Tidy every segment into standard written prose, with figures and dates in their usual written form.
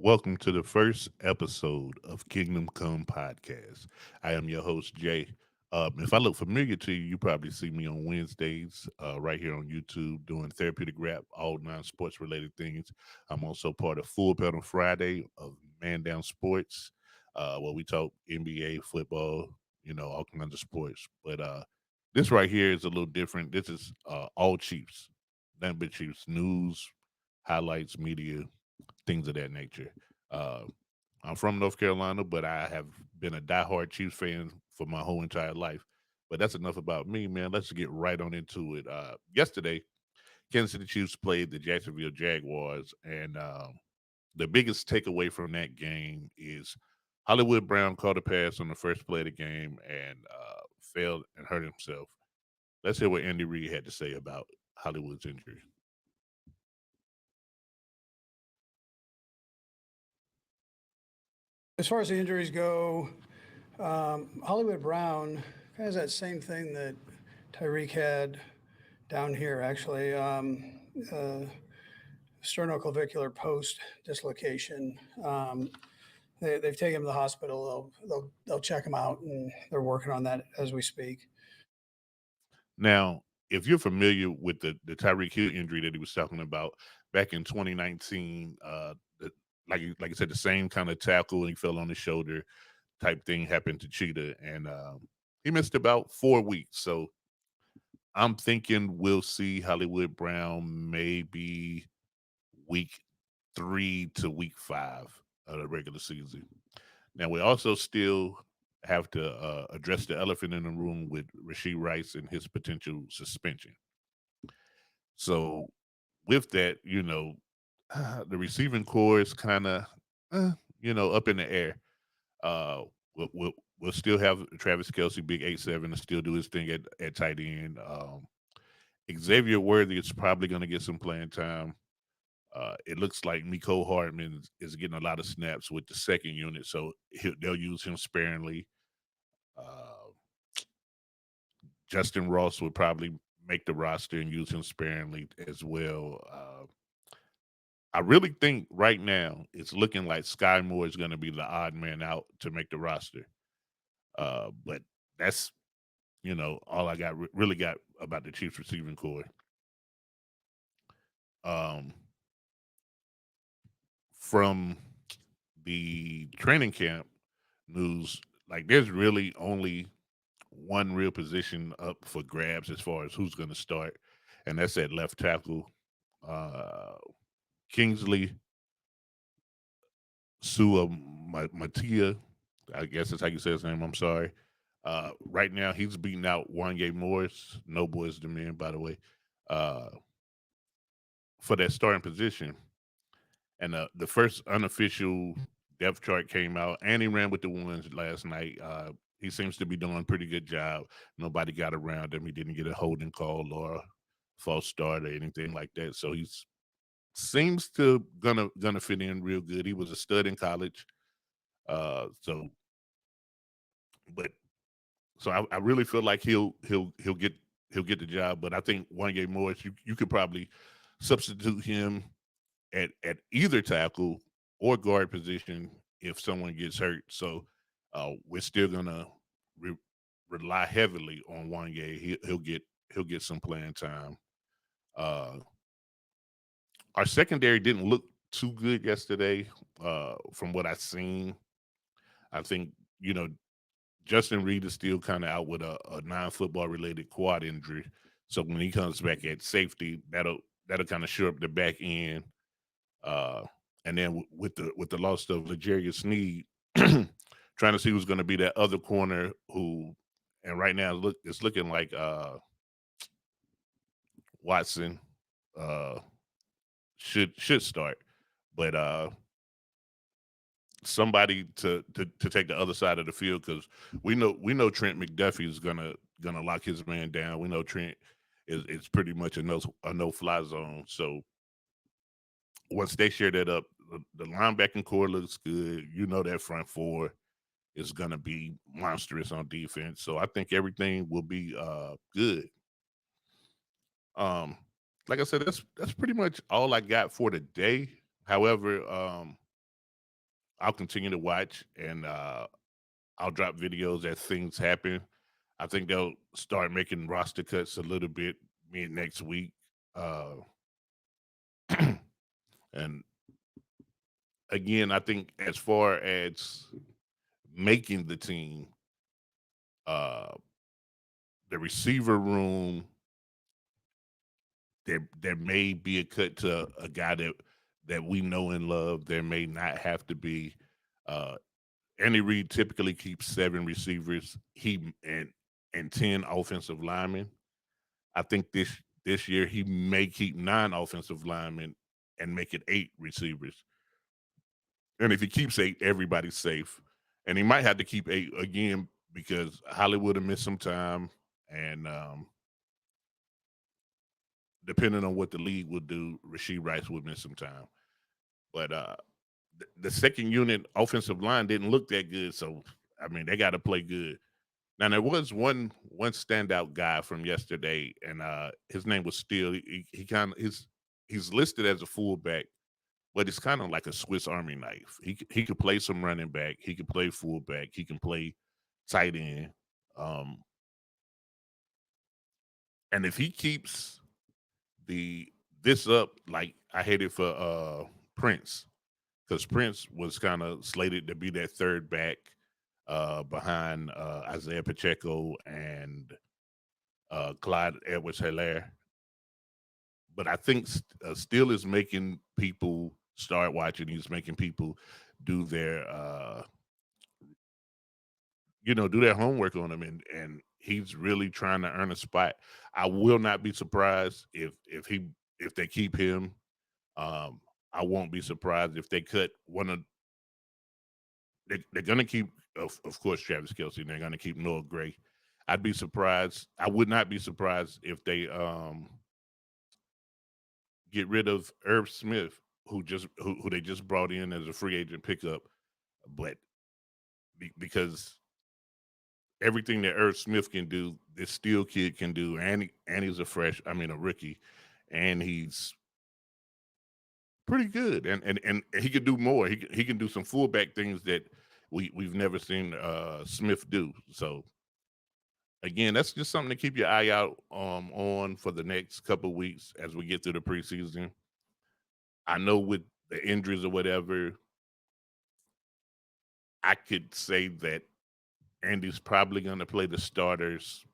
Welcome to the first episode of Kingdom Come Podcast. I am your host, Jay. If I look familiar to you, you probably see me on Wednesdays right here on YouTube doing therapeutic rap, all non sports related things. I'm also part of Full Pedal Friday of Man Down Sports, where we talk NBA, football, all kinds of sports. But this right here is a little different. This is all Chiefs, nothing but Chiefs news, highlights, media, things of that nature. Uh, I'm from North Carolina, but I have been a diehard Chiefs fan for my whole entire life. But that's enough about me, man. Let's get right on into it. Yesterday, Kansas City Chiefs played the Jacksonville Jaguars, and the biggest takeaway from that game is Hollywood Brown caught a pass on the first play of the game and failed and hurt himself. Let's hear what Andy Reid had to say about Hollywood's injury. As far as the injuries go, Hollywood Brown kind of has that same thing that Tyreek had down here, actually. Uh, Sternoclavicular post dislocation. They've taken him to the hospital. They'll check him out, and they're working on that as we speak. Now, if you're familiar with the Tyreek Hill injury that he was talking about back in 2019, like I said, the same kind of tackle and he fell on his shoulder type thing happened to Cheetah, and he missed about 4 weeks. So I'm thinking we'll see Hollywood Brown maybe week 3 to week 5 of the regular season. Now we also still have to address the elephant in the room with Rasheed Rice and his potential suspension. So with that, the receiving core is kind of, up in the air. Uh, we'll still have Travis Kelsey, big 8'7", to still do his thing at tight end. Xavier Worthy is probably going to get some playing time. It looks like Miko Hardman is getting a lot of snaps with the second unit, so they'll use him sparingly. Uh, Justin Ross would probably make the roster and use him sparingly as well. I really think right now it's looking like Sky Moore is going to be the odd man out to make the roster. But that's all I got really got about the Chiefs receiving core. Um, from the training camp news, like there's really only one real position up for grabs as far as who's going to start, and that's at left tackle. Uh, Kingsley Sua Matia, I guess that's how you say his name. I'm sorry. Right now, he's beating out Wanye Morris, no boys the man, by the way, uh, for that starting position. And the first unofficial depth chart came out, and he ran with the ones last night. He seems to be doing a pretty good job. Nobody got around him. He didn't get a holding call or a false start or anything like that. So he's seems to gonna fit in real good. He was a stud in college. So but so I really feel like he'll get the job. But I think Wanye Morris, you could probably substitute him at either tackle or guard position if someone gets hurt. So we're still gonna re- rely heavily on Wanye. He'll get some playing time. Uh, our secondary didn't look too good yesterday. From what I've seen, I think you know Justin Reed is still kind of out with a non-football related quad injury. So when he comes back at safety, that'll kind of shore up the back end. Uh, and then with the loss of Legarius Sneed, trying to see who's going to be that other corner who, and right now it's looking like Watson uh, should start, but somebody to take the other side of the field because we know Trent McDuffie is gonna lock his man down. We know Trent is pretty much a no fly zone. So once they share that up, the linebacking core looks good. You know that front four is gonna be monstrous on defense. So I think everything will be good. Um, like I said, that's pretty much all I got for today. However, I'll continue to watch, and I'll drop videos as things happen. I think they'll start making roster cuts a little bit mid next week. Uh, and again, I think as far as making the team, uh, the receiver room, there may be a cut to a guy that we know and love. There may not have to be. Uh, Andy Reid typically keeps 7 receivers. And 10 offensive linemen. I think this year he may keep 9 offensive linemen and make it 8 receivers. And if he keeps 8, everybody's safe. And he might have to keep 8 again because Hollywood will miss some time, and depending on what the league will do, Rasheed Rice will miss some time. But the second unit offensive line didn't look that good, so I mean they got to play good. Now there was one standout guy from yesterday, and his name was Steele. He kind of he's listed as a fullback, but it's kind of like a Swiss Army knife. He could play some running back, he could play fullback, he can play tight end. Um, and if he keeps the this up, like I hate it for Prince, because Prince was kind of slated to be that third back behind Isaiah Pacheco and Clyde Edwards-Helaire. But I think Steele is making people start watching. He's making people do their do their homework on him, and he's really trying to earn a spot. I will not be surprised if they keep him. Um, I won't be surprised if they cut one of they're going to keep, of course, Travis Kelsey. And they're going to keep Noah Gray. I'd be surprised. I would not be surprised if they get rid of Irv Smith, who they just brought in as a free agent pickup, but because everything that Irv Smith can do, this Steel kid can do, and he's a rookie, and he's pretty good, and he can do more. He can do some fullback things that we've never seen Smith do. So again, that's just something to keep your eye out on for the next couple of weeks as we get through the preseason. I know with the injuries or whatever, I could say that Andy's probably going to play the starters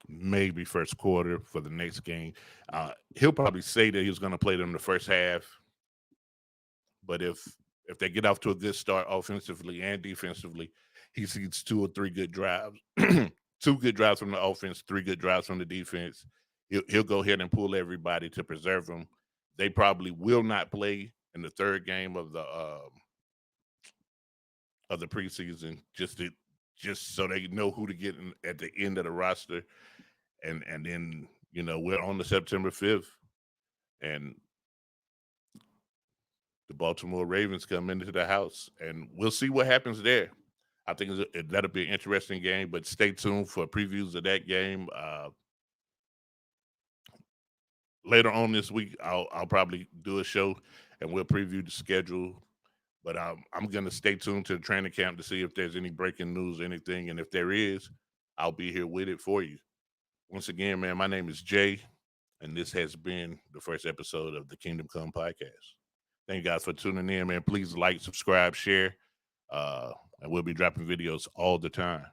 maybe first quarter for the next game. He'll probably say that he's going to play them the first half, but if they get off to a good start offensively and defensively, he sees 2 or 3 good drives, 2 good drives from the offense, 3 good drives from the defense. He'll go ahead and pull everybody to preserve them. They probably will not play in the third game of the preseason just so they know who to get at the end of the roster, and then we're on the September 5th, and the Baltimore Ravens come into the house, and we'll see what happens there. I think that'll be an interesting game, but stay tuned for previews of that game. Later on this week, I'll probably do a show and we'll preview the schedule. But I'm gonna stay tuned to the training camp to see if there's any breaking news, or anything, and if there is, I'll be here with it for you. Once again, man, my name is Jay, and this has been the first episode of the Kingdom Come podcast. Thank you guys for tuning in, man. Please like, subscribe, share, and we'll be dropping videos all the time.